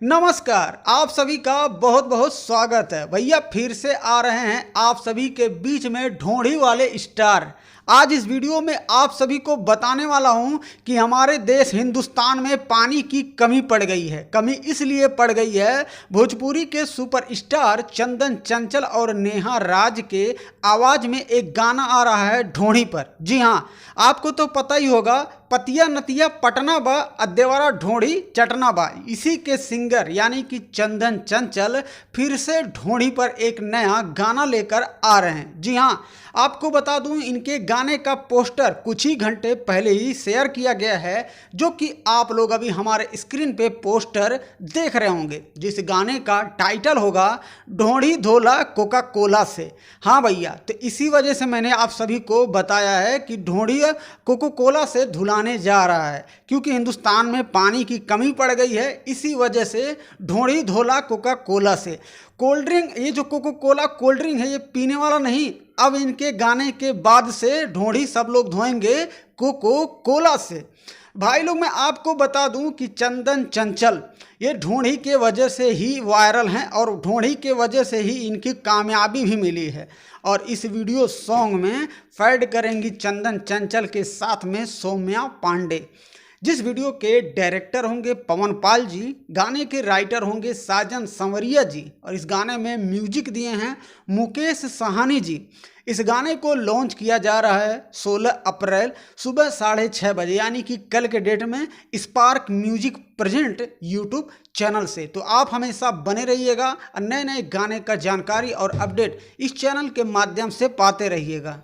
नमस्कार, आप सभी का बहुत बहुत स्वागत है। भैया फिर से आ रहे हैं आप सभी के बीच में ढोंढ़ी वाले स्टार। आज इस वीडियो में आप सभी को बताने वाला हूं कि हमारे देश हिंदुस्तान में पानी की कमी पड़ गई है। कमी इसलिए पड़ गई है, भोजपुरी के सुपरस्टार चंदन चंचल और नेहा राज के आवाज में एक गाना आ रहा है ढोंढ़ी पर। जी हां, आपको तो पता ही होगा, पतिया नतिया पटना बा अद्देवारा ढोंढ़ी चटना बा। इसी के सिंगर यानी कि चंदन चंचल फिर से ढोंढ़ी पर एक नया गाना लेकर आ रहे हैं। जी हाँ, आपको बता दूं, इनके गाने का पोस्टर कुछ ही घंटे पहले ही शेयर किया गया है, जो कि आप लोग अभी हमारे स्क्रीन पे पोस्टर देख रहे होंगे, जिस गाने का टाइटल होगा ढोंढ़ी धोला कोका कोला से। हाँ भैया, तो इसी वजह से मैंने आप सभी को बताया है कि ढोंढ़ी कोको कोला से धुलाने जा रहा है, क्योंकि हिंदुस्तान में पानी की कमी पड़ गई है। इसी वजह से ढोंढ़ी धोला कोका कोला से। कोल्ड ड्रिंक, ये जो कोको कोला कोल्ड ड्रिंक है, ये पीने वाला नहीं। अब इनके गाने के बाद से ढोंढ़ी सब लोग धोएंगे कोको कोला से। भाई लोग, मैं आपको बता दूं कि चंदन चंचल ये ढोंढ़ी के वजह से ही वायरल हैं और ढोंढ़ी के वजह से ही इनकी कामयाबी भी मिली है। और इस वीडियो सॉन्ग में फैड करेंगी चंदन चंचल के साथ में सौम्या पांडे, जिस वीडियो के डायरेक्टर होंगे पवन पाल जी, गाने के राइटर होंगे साजन संवरिया जी, और इस गाने में म्यूजिक दिए हैं मुकेश साहनी जी। इस गाने को लॉन्च किया जा रहा है 16 अप्रैल सुबह 6:30 बजे, यानी कि कल के डेट में spark music present YouTube channel से। तो आप हमेशा बने रहिएगा और नए नए गाने का जानकारी और अपडेट इस चैनल के माध्यम से पाते रहिएगा।